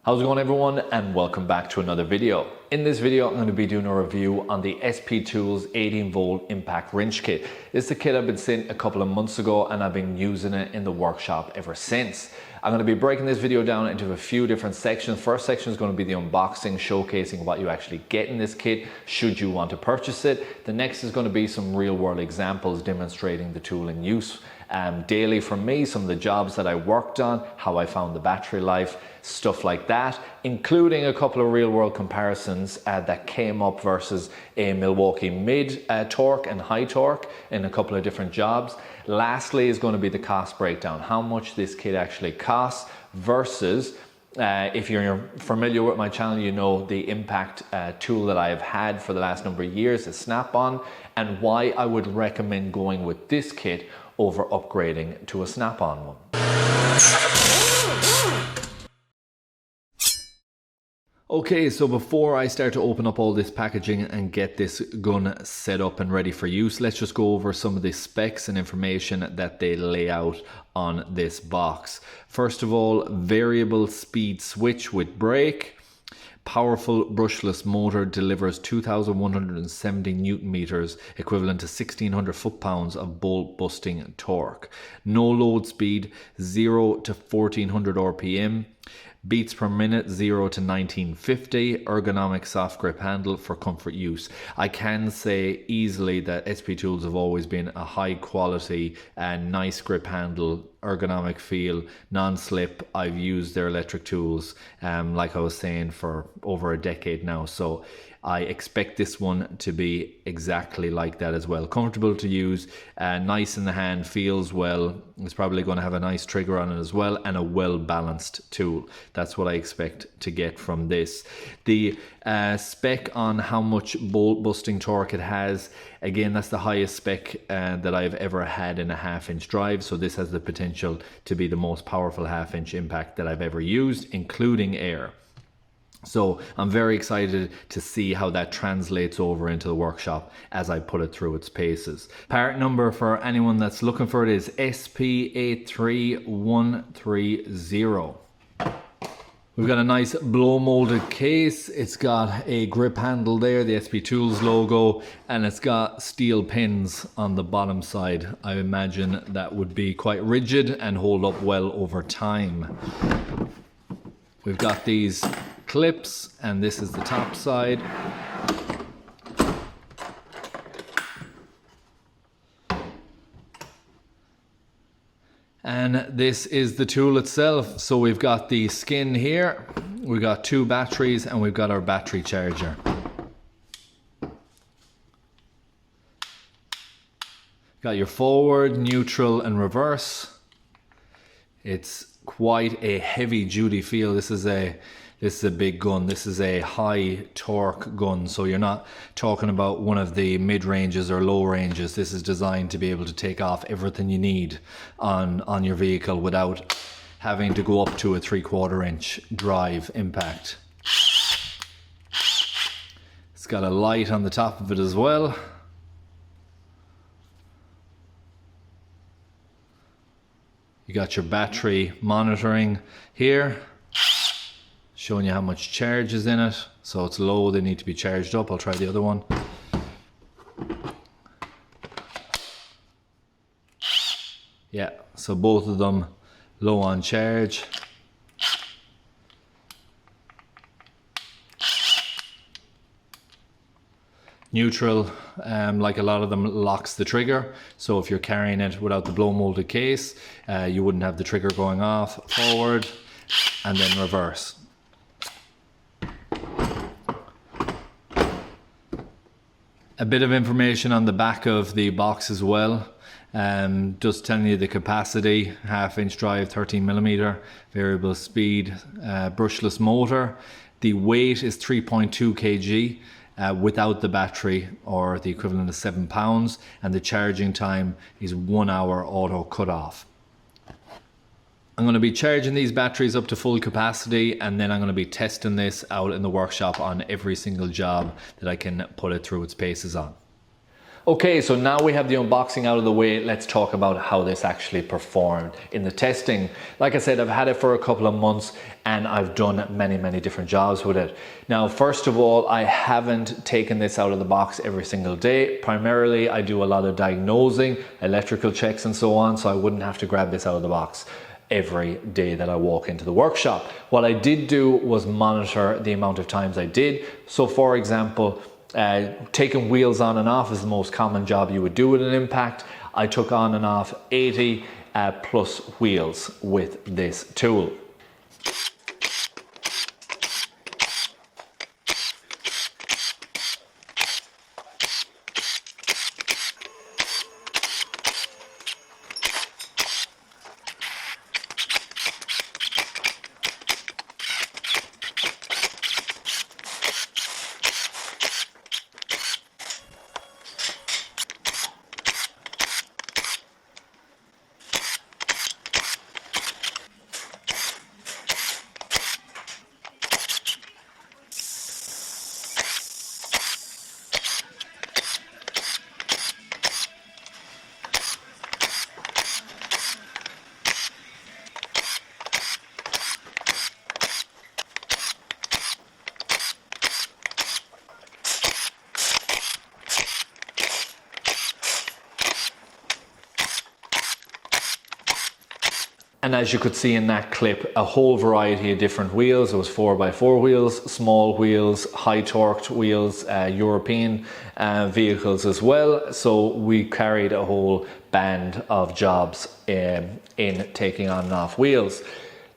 How's it going everyone, and welcome back to another video. In this video I'm going to be doing a review on the SP Tools 18 volt impact wrench kit. It's the kit I've been sent a couple of months ago and I've been using it in the workshop ever since. I'm going to be breaking this video down into a few different sections. First section is going to be the unboxing, showcasing what you actually get in this kit should you want to purchase it. The next is going to be some real world examples demonstrating the tool in use daily from me, some of the jobs that I worked on, how I found the battery life, stuff like that, including a couple of real world comparisons that came up versus a Milwaukee mid torque and high torque in a couple of different jobs. Lastly is going to be the cost breakdown, how much this kit actually costs versus if you're familiar with my channel, you know the impact tool that I've had for the last number of years is Snap-on, and why I would recommend going with this kit over upgrading to a Snap-on one. Okay, so before I start to open up all this packaging and get this gun set up and ready for use, let's just go over some of the specs and information that they lay out on this box. First of all, variable speed switch with brake. Powerful brushless motor, delivers 2,170 Newton meters, equivalent to 1,600 foot-pounds of bolt-busting torque. No load speed, 0 to 1,400 RPM. Beats per minute, 0 to 1950. Ergonomic soft grip handle for comfort use. I can say easily that SP Tools have always been a high quality and nice grip handle, ergonomic feel, non-slip. I've used their electric tools like I was saying for over a decade now, so I expect this one to be exactly like that as well. Comfortable to use, nice in the hand, feels well. It's probably going to have a nice trigger on it as well, and a well-balanced tool. That's what I expect to get from this. The spec on how much bolt busting torque it has, again, that's the highest spec that I've ever had in a 1/2 inch drive, so this has the potential to be the most powerful 1/2 inch impact that I've ever used, including air. So I'm very excited to see how that translates over into the workshop as I put it through its paces. Part number for anyone that's looking for it is SP83130. We've got a nice blow molded case. It's got a grip handle there, the SP Tools logo, and it's got steel pins on the bottom side. I imagine that would be quite rigid and hold up well over time. We've got these clips, and this is the top side. And this is the tool itself. So we've got the skin here, we've got 2 batteries, and we've got our battery charger. Got your forward, neutral, and reverse. It's quite a heavy duty feel. This is a big gun. This is a high torque gun, so you're not talking about one of the mid ranges or low ranges. This is designed to be able to take off everything you need on your vehicle without having to go up to a 3/4 inch drive impact. It's got a light on the top of it as well. You got your battery monitoring here, showing you how much charge is in it. So it's low, they need to be charged up. I'll try the other one. Yeah, so both of them low on charge. Neutral, like a lot of them, locks the trigger. So if you're carrying it without the blow molded case, you wouldn't have the trigger going off. Forward and then reverse. A bit of information on the back of the box as well. Just telling you the capacity, 1/2 inch drive, 13mm, variable speed, brushless motor. The weight is 3.2 kg. Without the battery, or the equivalent of 7 pounds, and the charging time is 1 hour auto cutoff. I'm going to be charging these batteries up to full capacity, and then I'm going to be testing this out in the workshop on every single job that I can put it through its paces on. Okay, so now we have the unboxing out of the way, let's talk about how this actually performed in the testing. Like I said, I've had it for a couple of months and I've done many different jobs with it. Now, first of all, I haven't taken this out of the box every single day. Primarily, I do a lot of diagnosing, electrical checks and so on, so I wouldn't have to grab this out of the box every day that I walk into the workshop. What I did do was monitor the amount of times I did. So for example, taking wheels on and off is the most common job you would do with an impact. I took on and off 80 plus wheels with this tool. And as you could see in that clip, a whole variety of different wheels. It was 4x4 wheels, small wheels, high torqued wheels, European vehicles as well. So we carried a whole band of jobs in taking on and off wheels.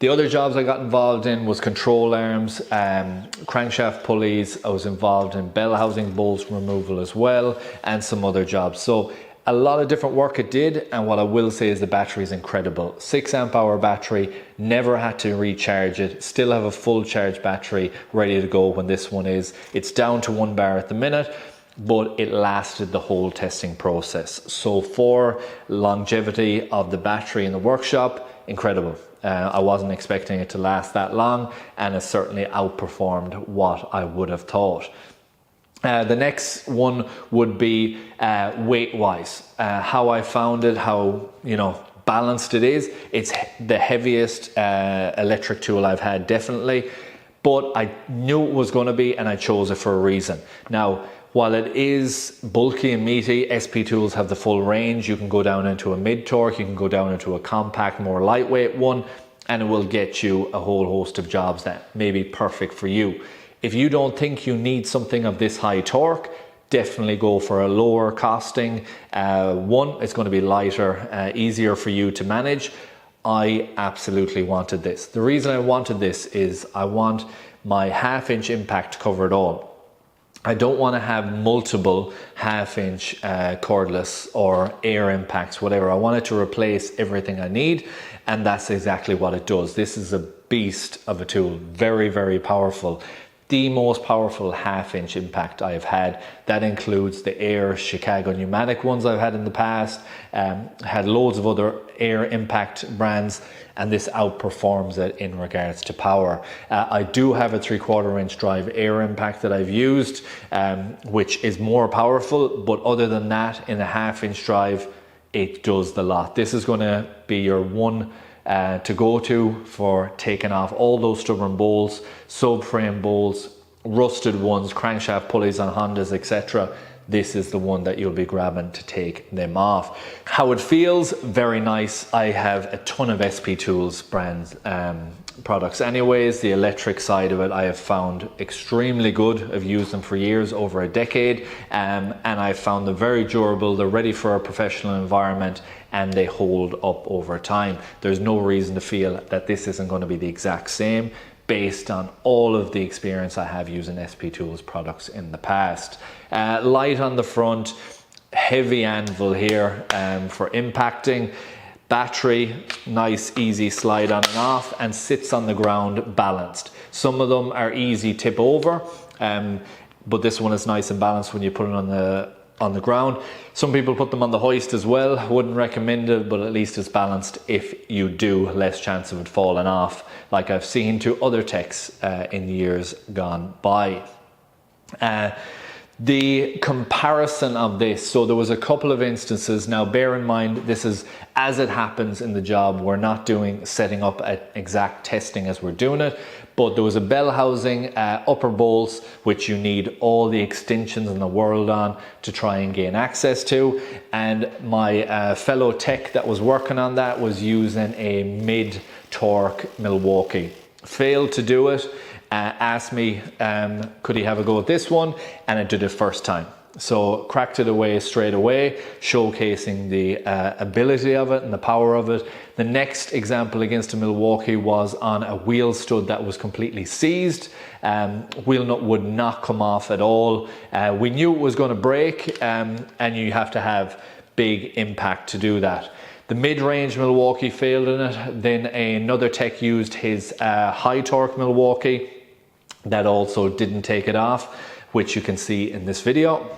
The other jobs I got involved in was control arms, crankshaft pulleys. I was involved in bell housing bolts removal as well, and some other jobs. So a lot of different work it did, and what I will say is the battery is incredible. 6 amp hour battery, never had to recharge it, still have a full charge battery ready to go when this one is. It's down to 1 bar at the minute, but it lasted the whole testing process. So for longevity of the battery in the workshop, incredible. I wasn't expecting it to last that long, and it certainly outperformed what I would have thought. The next one would be weight wise, how I found it, how balanced it is. It's the heaviest electric tool I've had, definitely, but I knew it was going to be, and I chose it for a reason. Now, while it is bulky and meaty, SP tools have the full range. You can go down into a mid torque, you can go down into a compact, more lightweight one, and it will get you a whole host of jobs that may be perfect for you. If you don't think you need something of this high torque, definitely go for a lower costing one. It's going to be lighter, easier for you to manage. I absolutely wanted this. The reason I wanted this is I want my 1/2 inch impact to cover it all. I don't want to have multiple 1/2 inch cordless or air impacts, whatever. I want it to replace everything I need, and that's exactly what it does. This is a beast of a tool, very powerful. The most powerful 1/2 inch impact I've had. That includes the Air Chicago pneumatic ones I've had in the past, had loads of other air impact brands, and this outperforms it in regards to power. I do have a 3/4 inch drive air impact that I've used, which is more powerful, but other than that, in a 1/2 inch drive, it does the lot. This is going to be your one to go to for taking off all those stubborn bolts, subframe bolts, rusted ones, crankshaft pulleys on Hondas, etc. This is the one that you'll be grabbing to take them off. How it feels, very nice. I have a ton of SP Tools brands products anyways. The electric side of it I have found extremely good. I've used them for years, over a decade, and I found them very durable. They're ready for a professional environment, and they hold up over time. There's no reason to feel that this isn't going to be the exact same based on all of the experience I have using SP Tools products in the past. Light on the front, heavy anvil here for impacting. Battery, nice easy slide on and off, and sits on the ground balanced. Some of them are easy tip over, but this one is nice and balanced when you put it on the ground. Some people put them on the hoist as well. I wouldn't recommend it, but at least it's balanced. If you do, less chance of it falling off, like I've seen to other techs in years gone by. The comparison of this, so there was a couple of instances. Now bear in mind, this is as it happens in the job. We're not doing setting up at exact testing as we're doing it, but there was a bell housing, upper bolts, which you need all the extensions in the world on to try and gain access to. And my fellow tech that was working on that was using a mid-torque Milwaukee. Failed to do it. Asked me, could he have a go at this one? And I did it first time. So cracked it away straight away, showcasing the ability of it and the power of it. The next example against a Milwaukee was on a wheel stud that was completely seized. Wheel nut would not come off at all. We knew it was going to break, and you have to have big impact to do that. The mid-range Milwaukee failed in it. Then another tech used his high torque Milwaukee. That also didn't take it off, which you can see in this video.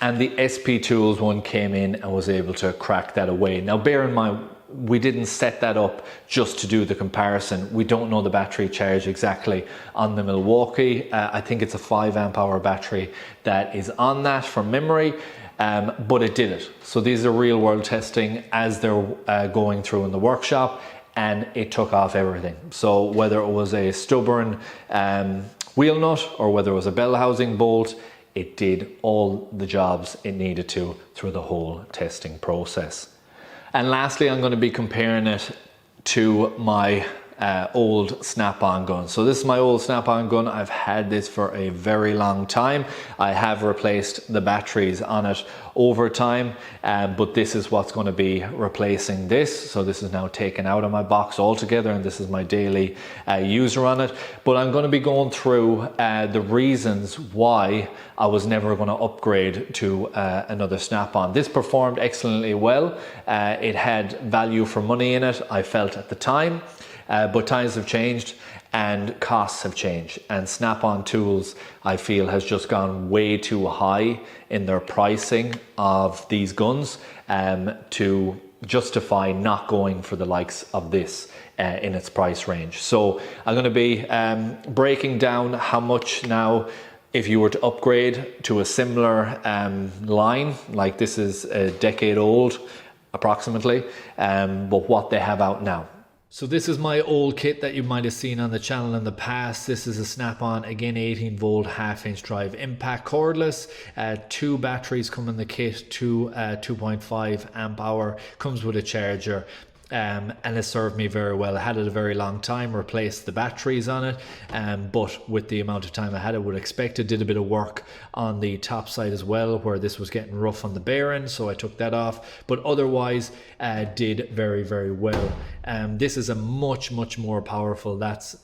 And the SP Tools one came in and was able to crack that away. Now bear in mind, we didn't set that up just to do the comparison. We don't know the battery charge exactly on the Milwaukee. I think it's a 5 amp hour battery that is on that from memory, but it did it. So these are real world testing as they're going through in the workshop, and it took off everything. So whether it was a stubborn wheel nut or whether it was a bell housing bolt, it did all the jobs it needed to through the whole testing process. And lastly, I'm going to be comparing it to my old snap-on gun. So this is my old snap-on gun. I've had this for a very long time. I have replaced the batteries on it over time, but this is what's going to be replacing this. So this is now taken out of my box altogether, and this is my daily user on it. But I'm going to be going through the reasons why I was never going to upgrade to another snap-on. This performed excellently well. It had value for money in it, I felt at the time. But times have changed and costs have changed, and Snap-on Tools, I feel, has just gone way too high in their pricing of these guns to justify not going for the likes of this in its price range. So I'm going to be breaking down how much now, if you were to upgrade to a similar line, like this is a decade old approximately, but what they have out now. So this is my old kit that you might have seen on the channel in the past. This is a Snap-on, again 18 volt half-inch drive impact cordless. 2 batteries come in the kit, 2.5 amp hour, comes with a charger. And it served me very well. I had it a very long time, replaced the batteries on it, but with the amount of time I had, I would expect it. Did a bit of work on the top side as well, where this was getting rough on the bearing, so I took that off, but otherwise did very, very well. This is a much more powerful, that's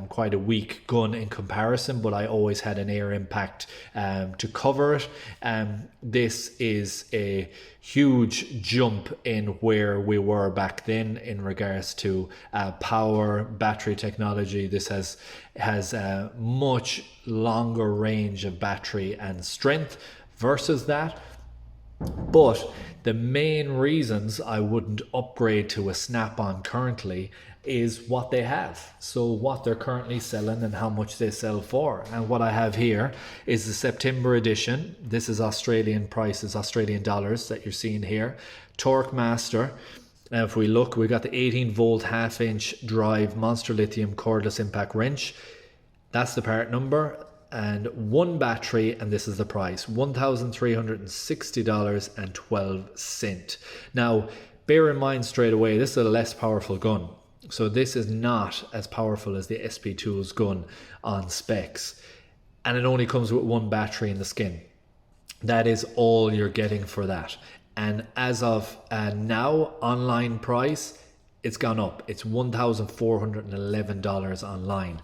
quite a weak gun in comparison, but I always had an air impact to cover it. This is a huge jump in where we were back then in regards to power, battery technology. This has a much longer range of battery and strength versus that. But the main reasons I wouldn't upgrade to a Snap-on currently is what they have. So what they're currently selling and how much they sell for. And what I have here is the September edition. This is Australian prices, Australian dollars that you're seeing here. Torque Master. Now if we look, we got the 18 volt half inch drive Monster Lithium cordless impact wrench. That's the part number. And 1 battery, and this is the price, $1,360.12. Now, bear in mind straight away, this is a less powerful gun. So this is not as powerful as the SP Tools gun on specs. And it only comes with 1 battery in the skin. That is all you're getting for that. And as of now, online price, it's gone up. It's $1,411 online.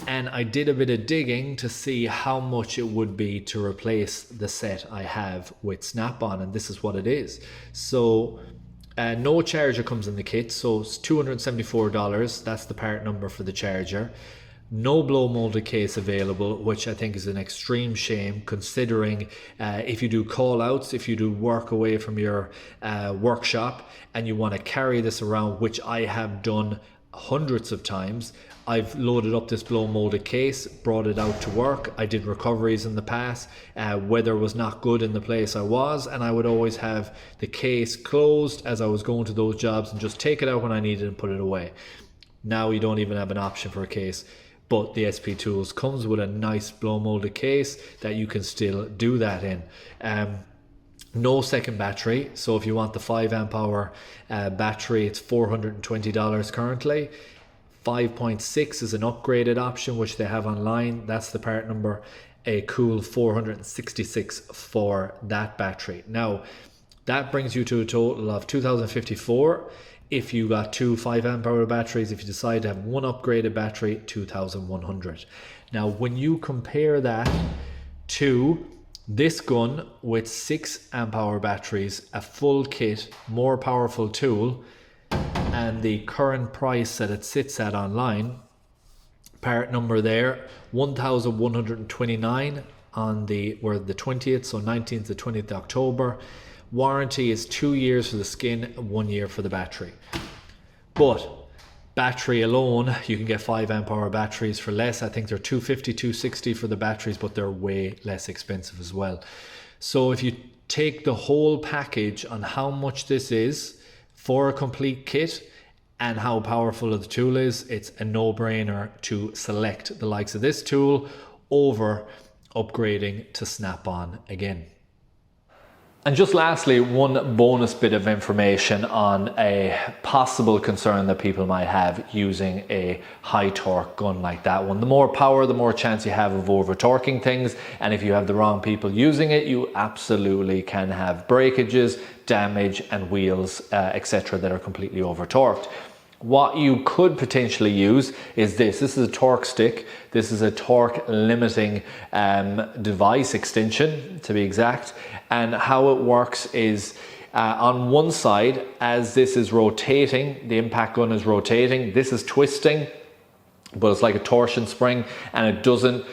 And I did a bit of digging to see how much it would be to replace the set I have with Snap-on, and this is what it is. So no charger comes in the kit, so it's $274. That's the part number for the charger. No blow molded case available, which I think is an extreme shame, considering if you do call outs, if you do work away from your workshop and you want to carry this around, which I have done hundreds of times. I've loaded up this blow molded case, brought it out to work. I did recoveries in the past. Weather was not good in the place I was, and I would always have the case closed as I was going to those jobs and just take it out when I needed and put it away. Now you don't even have an option for a case. But the SP Tools comes with a nice blow molded case that you can still do that in. No second battery, so if you want the 5 amp hour battery, it's $420 currently. 5.6 is an upgraded option which they have online. That's the part number. A cool $466 for that battery. Now that brings you to a total of 2,054. If you got two 5 amp hour batteries, if you decide to have one upgraded battery, 2,100. Now when you compare that to this gun with 6 amp hour batteries, a full kit, more powerful tool, and the current price that it sits at online, part number there, 1,129 on the 20th, so 19th to 20th October. Warranty is 2 years for the skin, 1 year for the battery. But battery alone, you can get 5 amp hour batteries for less. I think they're $250, $260 for the batteries, but they're way less expensive as well. So if you take the whole package on how much this is for a complete kit and how powerful the tool is, it's a no-brainer to select the likes of this tool over upgrading to Snap-on again. And just lastly, one bonus bit of information on a possible concern that people might have using a high torque gun like that one. The more power, the more chance you have of over torquing things. And if you have the wrong people using it, you absolutely can have breakages, damage, and wheels, etc. that are completely over torqued. What you could potentially use is this. This is a torque stick. This is a torque limiting device extension, to be exact. And how it works is on one side, as this is rotating, the impact gun is rotating, this is twisting, but it's like a torsion spring, and it doesn't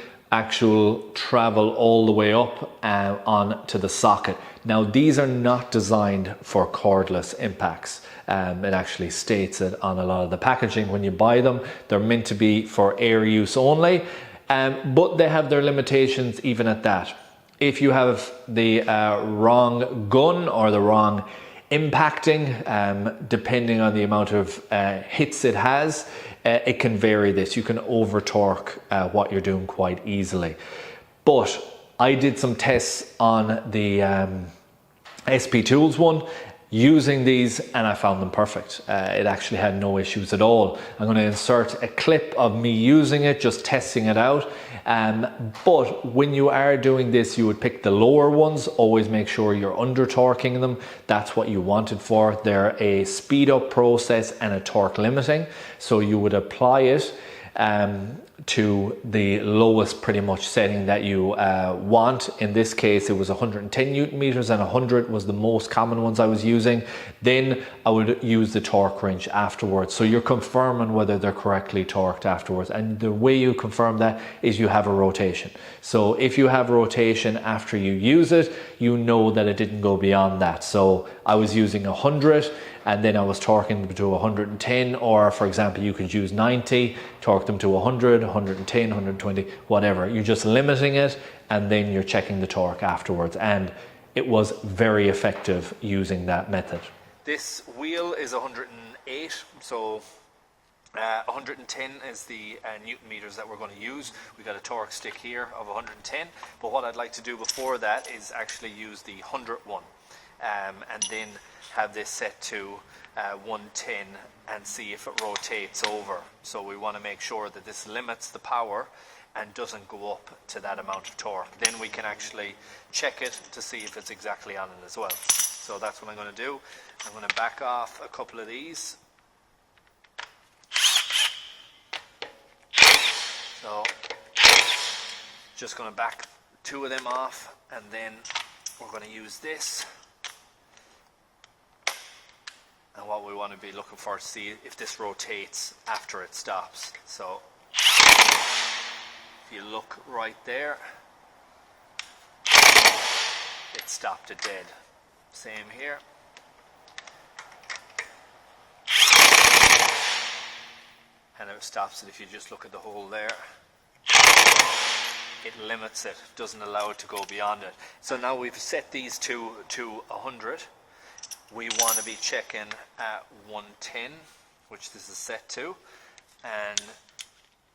travel all the way up on to the socket. Now these are not designed for cordless impacts. It actually states it on a lot of the packaging when you buy them. They're meant to be for air use only, but they have their limitations even at that. If you have the wrong gun or the wrong impacting, depending on the amount of hits it has, it can vary this. You can over torque what you're doing quite easily. But I did some tests on the SP Tools one using these, and I found them perfect. It actually had no issues at all. I'm going to insert a clip of me using it, just testing it out. But when you are doing this, you would pick the lower ones. Always make sure you're under torquing them. That's what you want it for. They're a speed up process and a torque limiting. So you would apply it to the lowest pretty much setting that you want. In this case, it was 110 Newton meters, and 100 was the most common ones I was using. Then I would use the torque wrench afterwards. So you're confirming whether they're correctly torqued afterwards. And the way you confirm that is you have a rotation. So if you have rotation after you use it, you know that it didn't go beyond that. So I was using 100, and then I was torquing them to 110, or for example, you could use 90, torque them to 100, 110, 120, whatever. You're just limiting it, and then you're checking the torque afterwards. And it was very effective using that method. This wheel is 108, so 110 is the Newton meters that we're going to use. We've got a torque stick here of 110, but what I'd like to do before that is actually use the 100 one. And then have this set to 110 and see if it rotates over. So we want to make sure that this limits the power and doesn't go up to that amount of torque. Then we can actually check it to see if it's exactly on it as well. So that's what I'm going to do. I'm going to back off a couple of these. So just going to back 2 of them off, and then we're going to use this. And what we want to be looking for to see if this rotates after it stops. So you look right there, it stopped it dead. Same here. And it stops it if you just look at the hole there. It limits it, doesn't allow it to go beyond it. So now we've set these to 100. We want to be checking at 110, which this is set to, and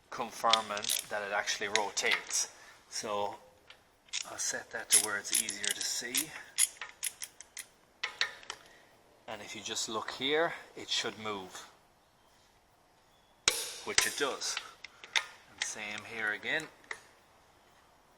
confirming that it actually rotates. So I'll set that to where it's easier to see. And if you just look here, it should move, which it does. And same here again,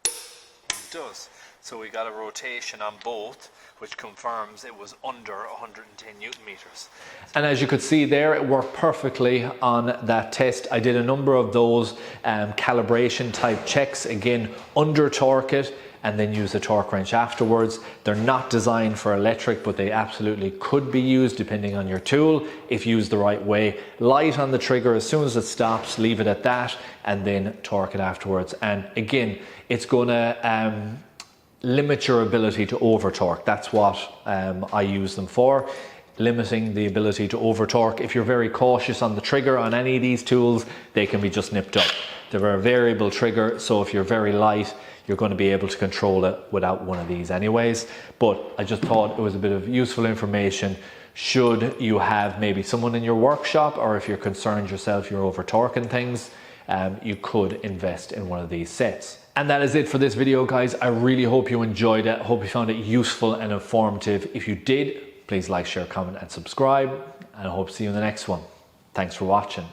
it does. So we got a rotation on both, which confirms it was under 110 Newton meters. And as you could see there, it worked perfectly on that test. I did a number of those calibration type checks, again, under torque it, and then use a torque wrench afterwards. They're not designed for electric, but they absolutely could be used depending on your tool if used the right way. Light on the trigger as soon as it stops, leave it at that, and then torque it afterwards. And again, it's gonna limit your ability to over torque. That's what I use them for, limiting the ability to over torque. If you're very cautious on the trigger on any of these tools, they can be just nipped up. They're a variable trigger, so if you're very light, you're going to be able to control it without one of these anyways. But I just thought it was a bit of useful information should you have maybe someone in your workshop, or if you're concerned yourself you're over torquing things, you could invest in one of these sets. And that is it for this video, guys. I really hope you enjoyed it. I hope you found it useful and informative. If you did, please like, share, comment and subscribe, and I hope to see you in the next one. Thanks for watching.